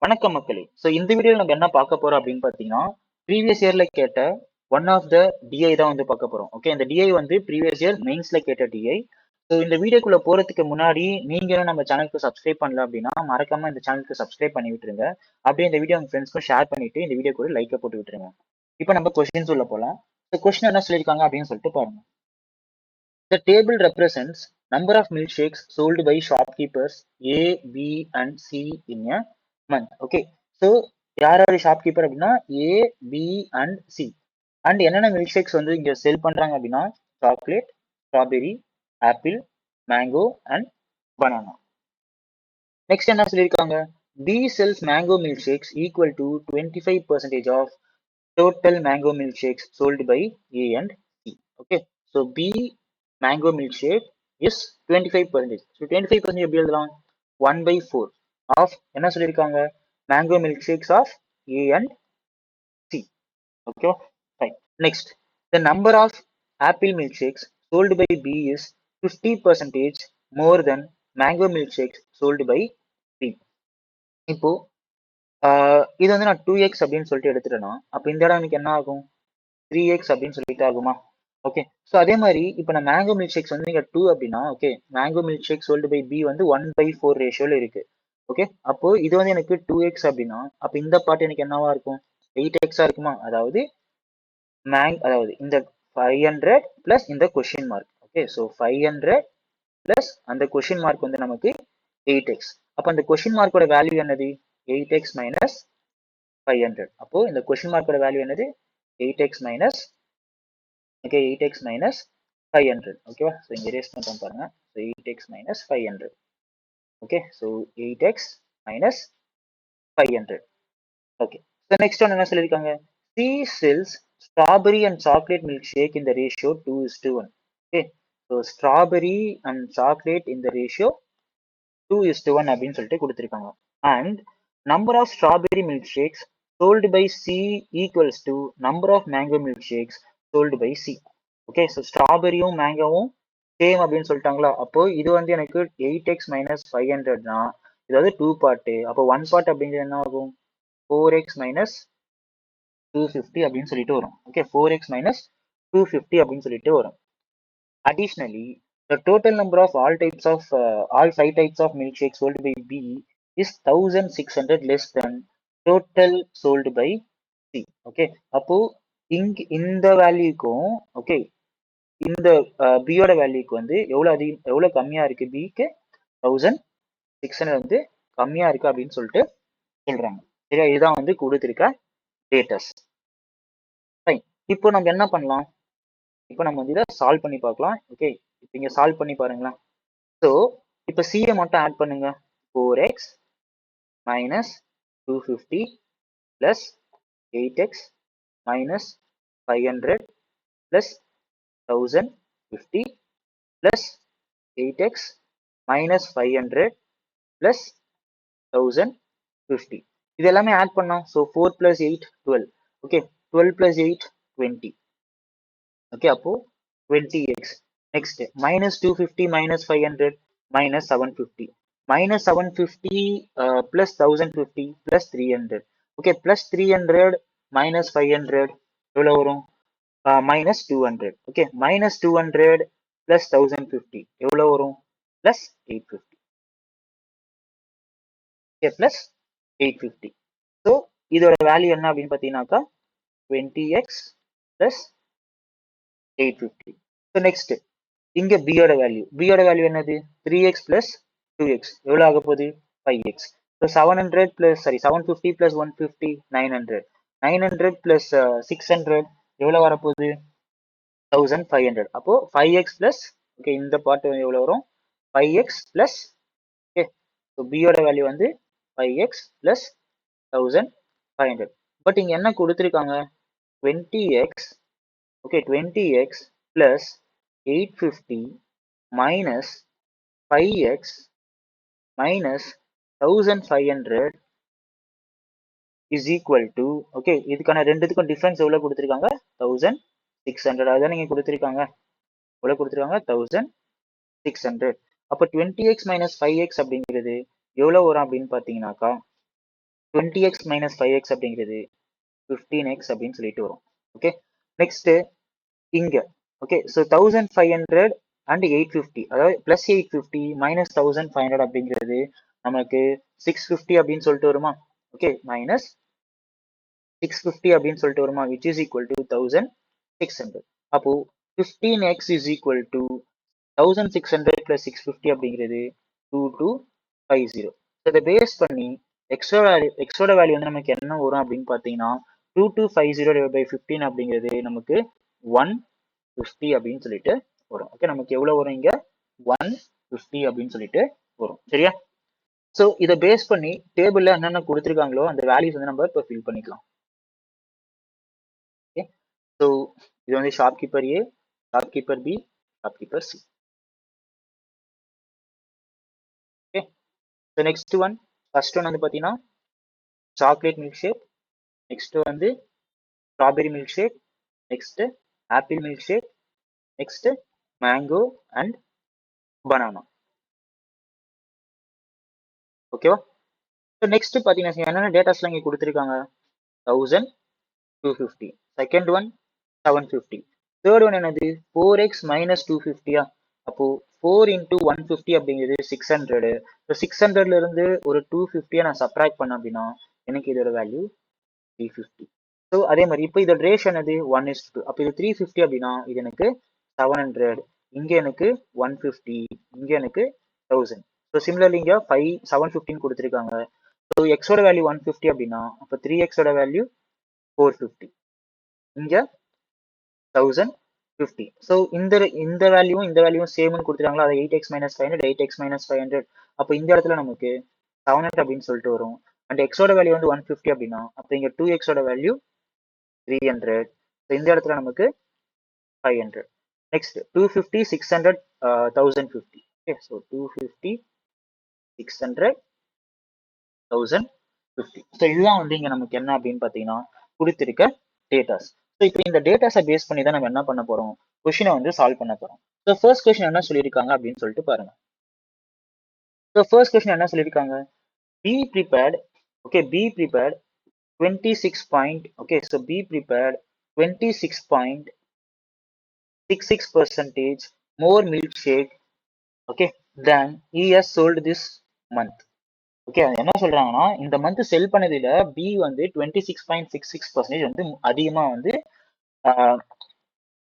வணக்கம் மக்களே. இந்த வீடியோல நம்ம என்ன பார்க்க போறோம் அப்படின்னு பார்த்தீங்கன்னா, ப்ரீவியஸ் இயர்ல கேட்ட ஒன் ஆஃப் த டிஐ தான் வந்து பார்க்க போறோம். ஓகே, இந்த டிஐ வந்து ப்ரீவியஸ் இயர் மெயின்ஸ்ல கேட்ட டிஐ. இந்த வீடியோக்குள்ள போறதுக்கு முன்னாடி நீங்க இன்னும் நம்ம சேனலுக்கு சப்ஸ்கிரைப் பண்ணல அப்படின்னா மறக்காம இந்த சேனலுக்கு சப்ஸ்கிரைப் பண்ணி விட்டுருங்க. அப்படியே இந்த வீடியோ உங்க ஃப்ரெண்ட்ஸ்க்கும் ஷேர் பண்ணிட்டு இந்த வீடியோக்கு ஒரு லைக்கை போட்டு விட்டுருங்க. இப்போ நம்ம கொஸ்டின்ஸ் உள்ள போலாம். கொஸ்டின் என்ன சொல்லியிருக்காங்க அப்படின்னு சொல்லிட்டு பாருங்க. The table represents number of milkshakes sold by shopkeepers A, B and C in a month. Okay. So யார் யார் ஷாப்கீப்பர் அப்படின்னா A, B and C. And என்னென்ன மில்க் ஷேக்ஸ் வந்து இங்க செல் பண்றாங்க அப்படின்னா chocolate, strawberry, apple, mango and banana. Next என்ன சொல்லியிருக்காங்க? B sells mango milkshakes equal to 25% of total mango milkshakes sold by A and C. Okay. So B mango milkshake is 25%. So 25% எப்படி எழுதலாம்? 1 by 4 of என்ன சொல்லியிருக்காங்க? Mango milkshakes of A and C. Okay. Right. Next, the number of apple milkshakes sold by B is 50% more than mango milkshakes sold by B. இப்போ இது வந்து நான் 2x அப்படின்னு சொல்லிட்டு எடுத்துட்டேன்னா அப்போ இந்த இடம் எனக்கு என்ன ஆகும்? 3x அப்படின்னு சொல்லிட்டு ஆகுமா? ஓகே. ஸோ அதே மாதிரி இப்போ நான் மேங்கோ மில்க் ஷேக்ஸ் வந்து இங்கே 2 அப்படின்னா okay mango milkshake sold by B வந்து 1/4 ரேஷியோல இருக்கு. ஓகே, அப்போ இது வந்து எனக்கு 2x அப்படின்னா அப்போ இந்த பார்ட் எனக்கு என்னவா இருக்கும்? 8x இருக்குமா? அதாவது அதாவது இந்த 500 பிளஸ் இந்த question mark. Okay, so 500 plus அந்த கொஸ்டின் மார்க் வந்து நமக்கு 8x. அப்போ அந்த கொஸ்டின் மார்க்கோட வேல்யூ என்னது? 8x minus 500. அப்போ இந்த கொஸ்டின் மார்க்கோட வேல்யூ என்னது? 8x minus okay 8x minus 500. ஓகேவா? ஸோ இங்கே erase பண்ணுறோம் பாருங்க. So 8x minus 500. Okay, so 8x minus 500. Okay, so next one என்ன சொல்லியிருக்காங்க? C sells strawberry and chocolate milkshake in the ratio 2:1. Okay, so strawberry and chocolate in the ratio 2:1 அப்படின்னு சொல்லிட்டு கொடுத்துருக்காங்க. And number of strawberry milkshakes sold by C equals to number of mango milkshakes sold by C. Okay, so ஸ்ட்ராபெரியும் மேங்கோவும் same அப்படின்னு சொல்லிட்டாங்களா? அப்போ இது வந்து எனக்கு 8x மைனஸ் 500னா இது வந்து 2 பார்ட்டு. அப்போ 1 பார்ட் அப்படிங்கிறது என்ன ஆகும்? 4x மைனஸ் 250 அப்படின்னு சொல்லிட்டு வரும். ஓகே, 4x மைனஸ் 250 அப்படின்னு சொல்லிட்டு வரும். Additionally the total number of all 5 types of milkshakes sold by B is 1600 less than total sold by C. Okay, அப்போ இந்த வேல்யூக்கும் ஓகே இந்த பியோட வேல்யூக்கு வந்து எவ்வளவு கம்மியா இருக்கு? பிக்கு 1600 வந்து கம்மியா இருக்கு அப்படின்னு சொல்லிட்டு சொல்றாங்க. சரியா? இதுதான் வந்து கொடுத்திருக்க டேட்டஸ். இப்போ நம்ம என்ன பண்ணலாம்? இப்போ நம்ம வந்து இதை சால்வ் பண்ணி பார்க்கலாம். ஓகே, இப்போ இங்க சால்வ் பண்ணி பாருங்களேன். ஸோ இப்போ சியை மட்டும் ஆட் பண்ணுங்க. 4x minus 250 plus 8x minus 500 plus 1050 plus 8x minus 500 plus 1050. இது எல்லாமே ஆட் பண்ணோம். So 4 plus 8 12. Okay, 12 plus 8 20. Okay, அப்போ 20x. Next minus 250 minus 500 minus 750. Minus 750 plus 1050 plus 300. Okay, plus 300 minus 500 எவ்வளோ வரும்? மைனஸ் 200. ஓகே, மைனஸ் 200 plus 1050 எவ்வளோ வரும்? plus 850. Okay, plus 850. So இதோட value என்ன அப்படின்னு பார்த்தீங்கன்னாக்கா 20x plus 850. ஸோ நெக்ஸ்ட் இங்க பியோட வேல்யூ என்னது? 3x plus 2x எவ்வளோ ஆக போகுது? 5x. So 750 plus 150 900. 900 plus 600 எவ்வளோ வரப்போகுது? 1500. அப்போ 5x plus ஓகே இந்த பார்ட் எவ்வளவு வரும்? 5x plus ஓகே, ஸோ பியோட வேல்யூ வந்து 5x plus 1500. பட் இங்க என்ன கொடுத்துருக்காங்க? 20x okay 20x plus 850 minus 5x minus 1500 is equal to okay இதுக்கான ரெண்டுத்துக்கும் டிஃபரன்ஸ் எவ்வளவு கொடுத்துருக்காங்க? 1600. அதான் நீங்க கொடுத்துருக்காங்க. எவ்வளவு கொடுத்துருக்காங்க? 1600. அப்போ 20x மைனஸ் 5x அப்படிங்கிறது எவ்வளவு வரும் அப்படின்னு பார்த்தீங்கன்னாக்கா 20x minus 5x அப்படிங்கிறது 15x அப்படின்னு சொல்லிட்டு வரும். ஓகே, நெக்ஸ்ட் இங்க ஓகே, ஸோ 1500 அண்ட் 850, அதாவது பிளஸ் 850 மைனஸ் 1500 அப்படிங்கிறது நமக்கு 650 அப்படின்னு சொல்லிட்டு வருமா? ஓகே, மைனஸ் 650 அப்படின்னு சொல்லிட்டு வருமா, விச் இஸ் ஈக்குவல் டு 1600. அப்போ 15x is equal to 1600 plus 650 அப்படிங்கிறது 2250. இதை பேஸ் பண்ணி எக்ஸோட வேல்யூ வந்து நமக்கு என்ன வரும் அப்படின்னு பார்த்தீங்கன்னா 2250 பை 15 அப்படிங்கிறது நமக்கு 150 அப்படின்னு சொல்லிட்டு வரும். ஓகே, நமக்கு எவ்வளவு வரும் இங்க 150 அப்படின்னு சொல்லிட்டு வரும். சரியா? ஸோ இதை பேஸ் பண்ணி டேபிள்ல என்னென்ன கொடுத்துருக்காங்களோ அந்த வேல்யூஸ் வந்து நம்ம இப்போ ஃபில் பண்ணிக்கலாம். ஓகே, ஸோ இது வந்து shopkeeper A, shopkeeper B, shopkeeper C. Okay, so next one, first one வந்து பார்த்தீங்கன்னா சாக்லேட் மில்க் ஷேக், நெக்ஸ்ட் வந்து strawberry milkshake, next apple milkshake, next mango and banana. ஓகேவா? ஸோ நெக்ஸ்ட் பார்த்தீங்கன்னா என்னென்ன டேட்டாஸ்லாம் இங்கே கொடுத்துருக்காங்க, 1250, செகண்ட் ஒன் 750, தேர்ட் ஒன் என்னது 4x minus 250. அப்போ 4 இன்டூ 150 அப்படிங்கிறது 600. ஸோ 600ல இருந்து ஒரு 250 நான் சப்ராக்ட் பண்ண அப்படின்னா எனக்கு இதோட வேல்யூ 350. ஸோ அதே மாதிரி இப்போ இதோட ரேஷன் என்னது 1:2. அப்போ இது 350 அப்படின்னா இது எனக்கு 700, இங்க எனக்கு 150, இங்க எனக்கு 1000. ஸோ சிமிலர்லி இங்க 715 கொடுத்துருக்காங்க. ஸோ எக்ஸோட வேல்யூ 150 அப்படின்னா அப்போ 3xோட வேல்யூ 450, இங்க 1050. ஸோ இந்த வேல்யூவும் சேம்னு கொடுத்துருக்காங்களா, அதை 8x மைனஸ் 500, 8x மைனஸ் 500. அப்போ இந்த இடத்துல நமக்கு 700 அப்படின்னு சொல்லிட்டு வரும். அண்ட் எக்ஸோட வேல்யூ வந்து 150 அப்படின்னா அப்போ இங்க 2xோட வேல்யூ 300. ஸோ இந்த இடத்துல நமக்கு 500. நெக்ஸ்ட் 250, 600, 1050. Okay, so 250, 600, 1050. ஸோ இதுதான் வந்து இங்க நமக்கு என்ன அப்படின்னு பார்த்தீங்கன்னா கொடுத்திருக்க டேட்டாஸ். ஸோ இப்போ இந்த டேட்டாஸை பேஸ் பண்ணி தான் நம்ம என்ன பண்ண போறோம், கொஸ்டினை வந்து சால்வ் பண்ண போறோம். ஸோ ஃபர்ஸ்ட் கொஸ்டின் என்ன சொல்லியிருக்காங்க அப்படின்னு சொல்லிட்டு பாருங்க. ஸோ ஃபர்ஸ்ட் கொஸ்டின் என்ன சொல்லியிருக்காங்க, be prepared, okay, be prepared 26 point, okay, so be prepared 26.66% more milkshake, okay, than he has sold this month. Okay, என்ன சொல்றாங்கன்னா இந்த மந்த் செல் பண்ணதுல பி வந்து 26.66% வந்து அதிகமா வந்து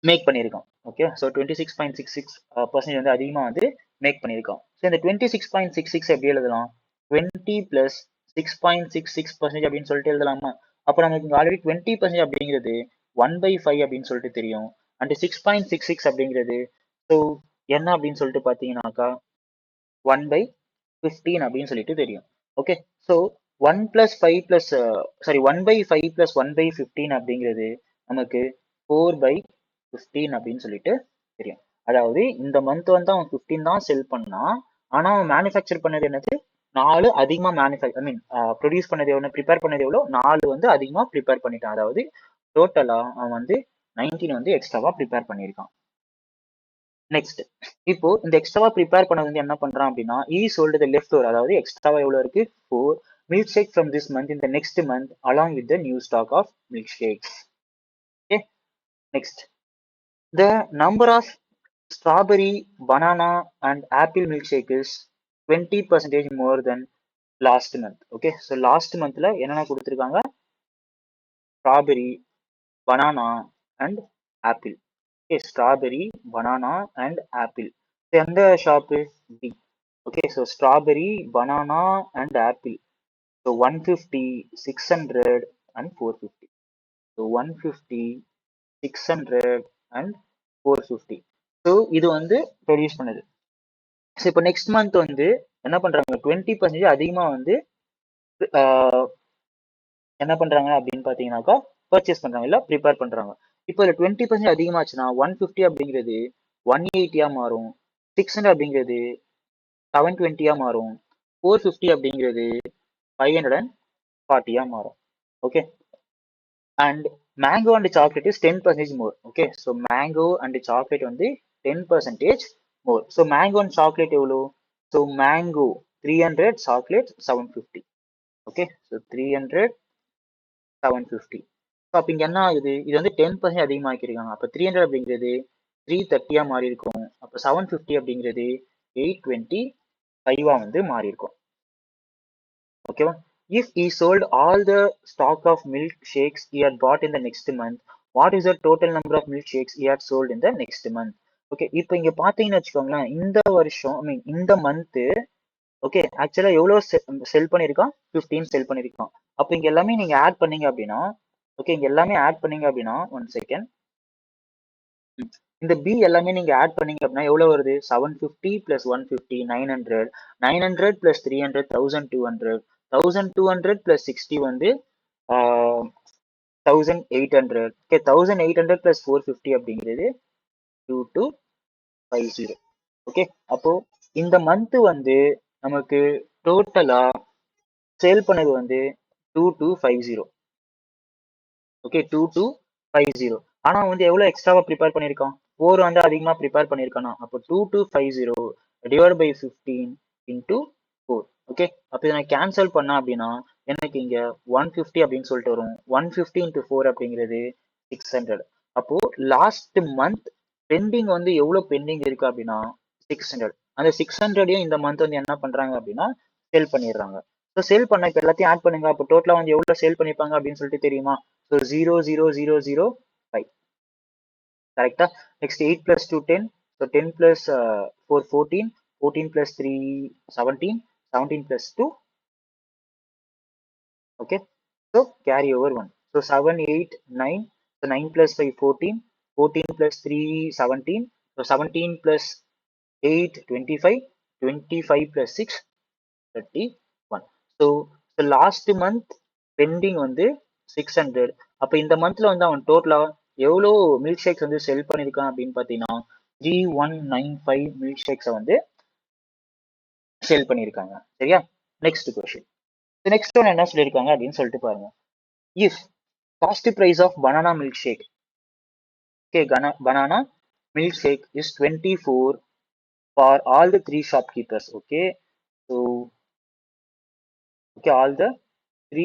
மேக் பண்ணியிருக்கோம். ஓகே, ஸோ 26.66% வந்து அதிகமா வந்து மேக் பண்ணியிருக்கோம். ஸோ இந்த 26.66 எப்படி எழுதலாம், 20 பிளஸ் 6.66% அப்படின்னு சொல்லிட்டு எழுதலாமா? அப்போ நமக்கு ஆல்ரெடி 20% அப்படிங்கிறது 1/5 அப்படின்னு சொல்லிட்டு தெரியும். அண்ட் 6.66 அப்படிங்கிறது ஸோ என்ன அப்படின்னு சொல்லிட்டு பார்த்தீங்கன்னாக்கா 1/15 அப்படின்னு சொல்லிட்டு தெரியும். Okay, so 1 plus 5 plus 1/5 plus 1/15 அப்படிங்கிறது நமக்கு 4/15 அப்படின்னு சொல்லிட்டு தெரியும். அதாவது இந்த மந்த் வந்து அவன் 15 தான் செல் பண்ணான், ஆனா அவன் மேனுஃபேக்சர் பண்ணது என்னது 4 அதிகமா ப்ரொடியூஸ் பண்ணது எவ்வளோ, ப்ரிப்பேர் பண்ணது எவ்வளோ 4 வந்து அதிகமா ப்ரிப்பேர் பண்ணிட்டான். அதாவது டோட்டலா அவன் வந்து 19 வந்து எக்ஸ்ட்ராவா ப்ரிப்பேர் பண்ணியிருக்கான். நெக்ஸ்ட் இப்போ இந்த எக்ஸ்ட்ராவா ப்ரிப்பேர் பண்ணது வந்து என்ன பண்றான் அப்படின்னா sold the left over, அதாவது எக்ஸ்ட்ராவா எவ்வளவு இருக்கு 4 milk shake from this month in the next month along with the new stock of milk shakes. Okay, next the number of strawberry, banana and apple milkshake is 20% more than last month. Okay, so last monthல என்னென்ன கொடுத்திருக்காங்க, strawberry, banana and apple. Okay, strawberry, banana and apple. எந்த shop, B. Okay, so strawberry, banana and apple. So 150, 600 and 450. So 150, 600 and 450. So இது வந்து produce பண்ணுது. So இப்போ next month வந்து என்ன பண்றாங்க 20% அதிகமா வந்து என்ன பண்றாங்க அப்படின்னு பாத்தீங்கன்னாக்கா பர்ச்சேஸ் பண்றாங்க, இல்ல ப்ரிப்பேர் பண்றாங்க. இப்போ இதுல 20% அதிகமாச்சுன்னா 150 அப்படிங்கிறது 180 மாறும், 600 அப்படிங்கிறது 720 மாறும், 450 அப்படிங்கிறது 540 மாறும். Okay, and mango and chocolate is 10% more. Okay, so mango and chocolate வந்து 10% மோர். ஸோ மேங்கோ அண்ட் சாக்லேட் எவ்வளோ, so mango 300, chocolate 750. Okay so 300 750. So அப்போ இங்கே என்ன ஆகுது, இது வந்து 10% அதிகமாக்கியிருக்காங்க. அப்போ 300 அப்படிங்கிறது 330 மாறி இருக்கும். அப்போ 750 அப்படிங்கிறது 825 வந்து மாறி இருக்கும். ஓகேவா? If he sold all the stock of milkshakes he had bought in the next month, what is the total number of milkshakes he had sold in the next month? Okay, இப்போ இங்க பாத்தீங்கன்னு வச்சுக்கோங்களேன், இந்த வருஷம் ஐ மீன் இந்த மந்த் ஓகே ஆக்சுவலா எவ்வளவு செல் பண்ணிருக்கான், 15 செல் பண்ணிருக்கான். அப்போ இங்க எல்லாமே நீங்க ஆட் பண்ணீங்க அப்படின்னா, ஓகே இங்க எல்லாமே ஆட் பண்ணீங்க அப்படின்னா, ஒன் செகண்ட், இந்த பி எல்லாமே நீங்க ஆட் பண்ணீங்க அப்படின்னா எவ்வளவு வருது, 750 பிளஸ் 150 900, 900 பிளஸ் 300 1200, 1200 பிளஸ் 60 வந்து 1800. ஓகே 1800 பிளஸ் 450 அப்படிங்கிறது 2250. ஓகே அப்போ இந்த மந்த் வந்து நமக்கு டோட்டலா சேல் பண்ணது வந்து 2250. ஓகே 2250. ஆனா வந்து எவ்வளவு எக்ஸ்ட்ராவா ப்ரிப்பேர் பண்ணிருக்கான், 4 வந்து அதிகமா ப்ரிப்பேர் பண்ணிருக்கானா, அப்போ 2250 டிவைட் பை 15 இன்டூ 4. ஓகே அப்போ இதை நான் கேன்சல் பண்ணா அப்படின்னா எனக்கு இங்க 150 அப்படின்னு சொல்லிட்டு வரும். 150 இன்டூ 4 அப்படிங்கிறது 600. அப்போ லாஸ்ட் மந்த் பெண்டிங் வந்து எவ்வளவு பெண்டிங் இருக்கு அப்படின்னா 600. அந்த 600 இந்த மந்த் வந்து என்ன பண்றாங்க அப்படின்னா சேல் பண்ணிடுறாங்க. ஸோ சேல் பண்ண இப்போ எல்லாத்தையும் ஆட் பண்ணுங்க. அப்போ டோட்டலா வந்து எவ்வளவு சேல் பண்ணிருப்பாங்க அப்படின்னு சொல்லிட்டு தெரியுமா? ஸோ 00005 கரெக்டா. Next 8 plus 2 10. So 10 plus 4 14, 14 plus 3 17, 17 plus 2 okay. So carry over 1. So 7 8 9. So 9 plus 5 14, 14 plus 3 17. So 17 plus 8 25, 25 plus 6 31. So the last month pending வந்து 600. அப்ப இந்த மந்த்ல வந்து அவன் டோட்டலா எவ்வளோ மில்க் ஷேக்ஸ் வந்து செல் பண்ணிருக்கான் அப்படின்னு பாத்தீங்கன்னா 3195 மில்க் ஷேக்ஸை வந்து செல் பண்ணிருக்காங்க. சரியா? Next question. நெக்ஸ்ட் ஒன் என்ன சொல்லியிருக்காங்க அப்படின்னு சொல்லிட்டு பாருங்க. If cost price of banana milkshake, okay, banana milk shake is 24 for all the 3 shopkeepers. Okay, so okay, all the 3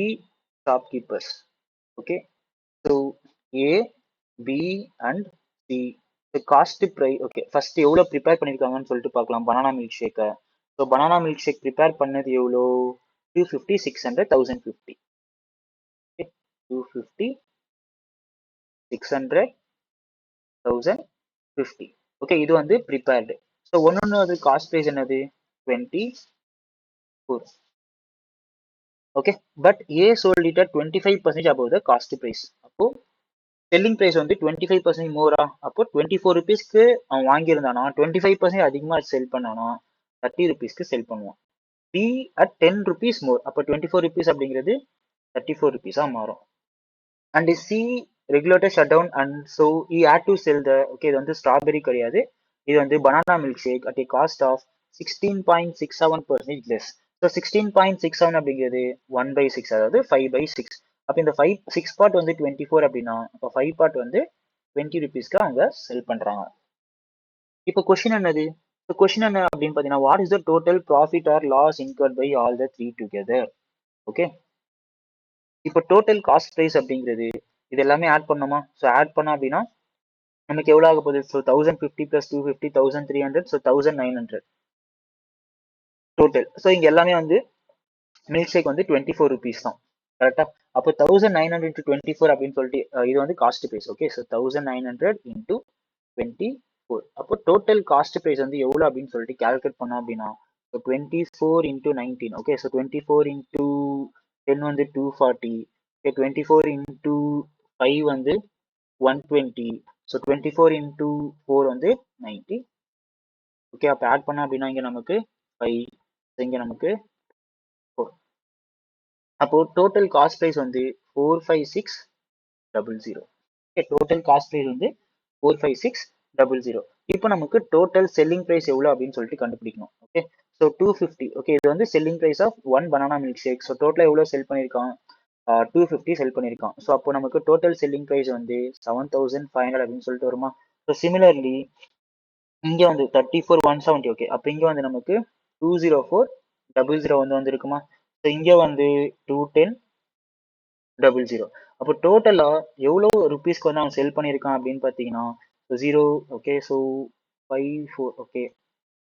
shopkeepers. Okay, so A, B and C. The cost price. Okay, first எவ்வளோ prepare பண்ணியிருக்காங்கன்னு சொல்லிட்டு பார்க்கலாம் banana மில்க் ஷேக்கை. So banana milkshake prepare பண்ணது எவ்வளோ, 250 600 1050. Okay, 250 600 1050. Okay இது வந்து ப்ரிப்பேர்டு. ஸோ ஒன்னொன்று அது காஸ்ட் ப்ரைஸ் என்னது 24. Okay but A sold it at 25% above the cost price. அப்போ செல்லிங் ப்ரைஸ் வந்து 25% மோரா, அப்போ 24 ருபீஸ்க்கு அவன் வாங்கியிருந்தானா 25% அதிகமா செல் பண்ணானா 30 ருபீஸ்க்கு செல் பண்ணுவான். பி அட் 10 ருபீஸ் மோர், அப்போ 24 ருபீஸ் அப்படிங்கிறது 34 ருபீஸா மாறும். And C regulator shut down and so E had to sell the, okay இது வந்து ஸ்ட்ராபெரி கிடையாது, இது வந்து banana milkshake at a cost of 16.67% less. So 16.67 அப்படிங்கிறது 1/6, அதாவது 5/6. அப்போ இந்த 6 பார்ட் வந்து 24 அப்படின்னா அப்போ 5 பார்ட் வந்து 20 ருபீஸ்க்கு அவங்க செல் பண்றாங்க. இப்போ கொஸ்டின் என்னது, இப்போ கொஸ்டின் என்ன அப்படின்னு பார்த்தீங்கன்னா what is the total profit or loss incurred by all the 3 together. Okay இப்போ டோட்டல் காஸ்ட் ப்ரைஸ் அப்படிங்கிறது இது எல்லாமே ஆட் பண்ணோமா, ஸோ ஆட் பண்ணோம் அப்படின்னா நமக்கு எவ்வளோ ஆக போகுது, so 1050 plus 250 1300, so 1900 total. So இங்கே எல்லாமே வந்து மில்க் ஷேக் வந்து 24 ருபீஸ் தான் கரெக்டா. அப்போ 1900 into 24 அப்படின்னு சொல்லிட்டு இது வந்து cost price. Okay so 1900 into 24. அப்போ டோட்டல் காஸ்ட் ப்ரைஸ் வந்து எவ்வளோ அப்படின்னு சொல்லிட்டு கால்குலேட் பண்ணோம் அப்படின்னா so 24 into 19. Okay so 24 into 10 வந்து 240. ஓகே 24 into 5 வந்து 120. ஸோ 24 into 4 வந்து 90. ஓகே அப்போ ஆட் பண்ணோம் அப்படின்னா இங்கே நமக்கு 5, இங்கே நமக்கு 4. அப்போ டோட்டல் காஸ்ட் ப்ரைஸ் வந்து 45600. ஓகே டோட்டல் காஸ்ட் ப்ரைஸ் வந்து 45600. இப்போ நமக்கு டோட்டல் செல்லிங் ப்ரைஸ் எவ்வளோ அப்படின்னு சொல்லிட்டு கண்டுபிடிக்கணும். Okay so 250. ஓகே இது வந்து selling price of 1 banana milkshake. So டோட்டலாக எவ்வளோ செல் பண்ணியிருக்கான், 250 செல் பண்ணியிருக்கான். ஸோ அப்போ நமக்கு டோட்டல் செல்லிங் ப்ரைஸ் வந்து 7500 அப்படின்னு சொல்லிட்டு வருமா. ஸோ சிமிலர்லி இங்கே வந்து 34 170. ஓகே அப்போ இங்கே வந்து நமக்கு 20400 வந்து வந்திருக்குமா. ஸோ இங்க வந்து 210,000. அப்போ டோட்டலா எவ்வளோ ருபீஸ்க்கு வந்து அவன் செல் பண்ணியிருக்கான் அப்படின்னு பார்த்தீங்கன்னா 0. Okay, so 5 4 okay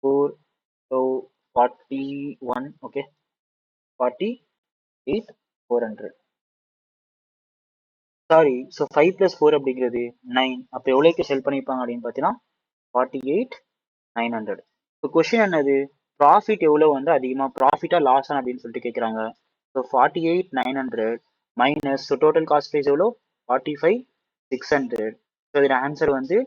4 so 41 okay 48,400. Sorry, so 5 + 4 அப்படிங்கிறது 9. அப்போ எவ்வளோக்கு செல் பண்ணியிருப்பாங்க அப்படின்னு பார்த்தீங்கன்னா 48,900. இப்போ கொஸ்டின் என்னது, ப்ராஃபிட் எவ்வளோ வந்து அதிகமாக ப்ராஃபிட்டா லாஸா அப்படின்னு சொல்லிட்டு கேட்குறாங்க. So 48,900 minus, so total cost price எவ்வளோ 45,600. ஸோ இதோட ஆன்சர் வந்து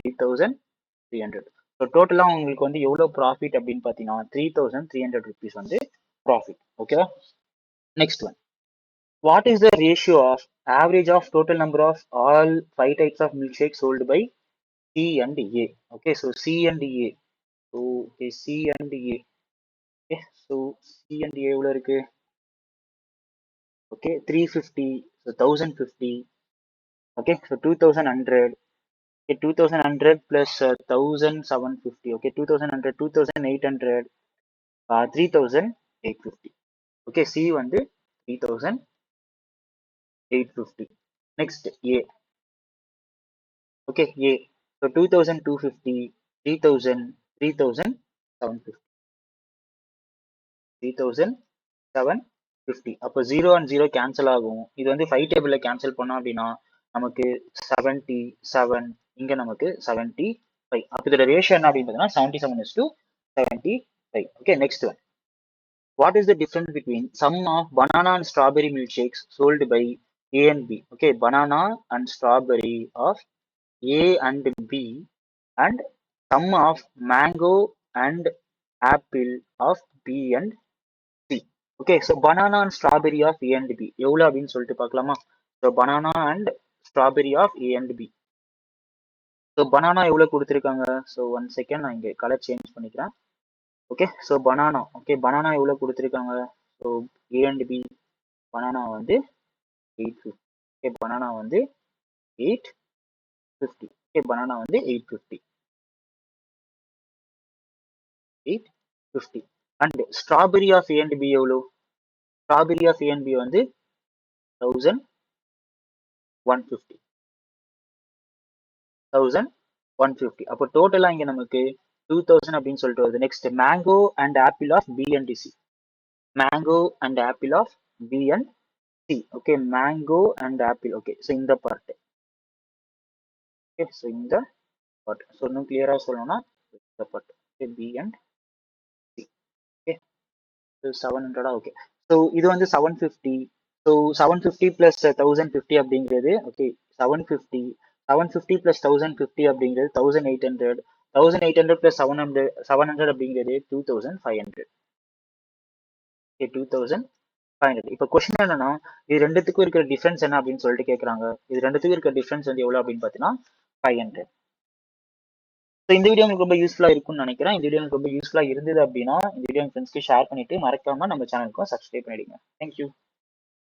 3,300. ஸோ டோட்டலாக உங்களுக்கு வந்து எவ்வளோ ப்ராஃபிட் அப்படின்னு பார்த்தீங்கன்னா 3,300 ருபீஸ் வந்து ப்ராஃபிட். ஓகேவா? Next one, what is the ratio of average of total number of all 5 types of milkshakes sold by C and A? Okay, so C and A. So okay, C and A. Okay, so C and A எவ்வளோ இருக்கு? Okay, 350, so 1,050. Okay, so 2,100. Okay, 2,100 plus 1,750. Okay, 2,100, 2,800, 3,850. Okay, C வந்து 3,850. Next A. Okay, A. So 2,250, 3,000, 3,750. 3,750. அப்போ 0 and 0 cancel ஆகும். இது வந்து 5 டேபிளில் cancel பண்ணோம் அப்படின்னா நமக்கு 77, இங்கே நமக்கு 75. அப்போ இதோட ரேஷியோ என்ன அப்படின்னு பார்த்தீங்கன்னா 77:75. Okay, next one, what is the difference between sum of banana and strawberry milkshakes sold by A and B? Okay, banana and strawberry of A and B and sum of mango and apple of B and C. Okay, so banana and strawberry of A and B எவ்வளோ அப்படின்னு சொல்லிட்டு பார்க்கலாமா? So banana and strawberry of A and B. So banana எவ்வளோ கொடுத்துருக்காங்க? So 1 second, நான் இங்கே colour change பண்ணிக்கிறேன். Okay, so banana. Okay, banana எவ்வளோ கொடுத்துருக்காங்க? So A and B banana வந்து 850. ஓகே, banana வந்து 850. ஓகே, banana வந்து 850. 850. And strawberry of A and B எவ்வளோ? Strawberry of A and B வந்து 1,150. 1,150. அப்போ டோட்டலாக இங்கே நமக்கு 2,000 அப்படின்னு சொல்லிட்டு வருது. Next mango and apple of B and C. Mango and apple of B and C. Okay, mango and apple. Okay, so இந்த பார்ட். ஓகே, ஸோ இந்த பார்ட். ஸோ இன்னும் கிளியராக சொல்லணும்னா இந்த part. Okay, B and C. Okay, 700. Okay, so இது வந்து 750. So 750 + 1,050 அப்படிங்கிறது okay 750. 750 + 1,050 அப்படிங்கிறது 1,800. 1,800 + 700 அப்படிங்கிறது 2,500. ஓகே, 2,500. இப்போ கொஸ்டின் என்னன்னா, இது ரெண்டுத்துக்கும் இருக்கிற டிஃபரன்ஸ் என்ன அப்படின்னு சொல்லிட்டு கேட்குறாங்க. இது ரெண்டுத்துக்கும் இருக்கிற டிஃபரன்ஸ் வந்து எவ்வளோ அப்படின்னு பார்த்தீங்கன்னா 500. ஸோ இந்த வீடியோ உங்களுக்கு ரொம்ப யூஸ்ஃபுல்லாக இருக்கும்னு நினைக்கிறேன். இந்த வீடியோ உங்களுக்கு ரொம்ப யூஸ்ஃபுல்லாக இருந்தது அப்படின்னா இந்த வீடியோ ஃப்ரெண்ட்ஸ்க்கு ஷேர் பண்ணிட்டு மறக்காம நம்ம சேனலுக்கும் சப்ஸ்கிரைப் பண்ணிடுங்க. தேங்க்யூ.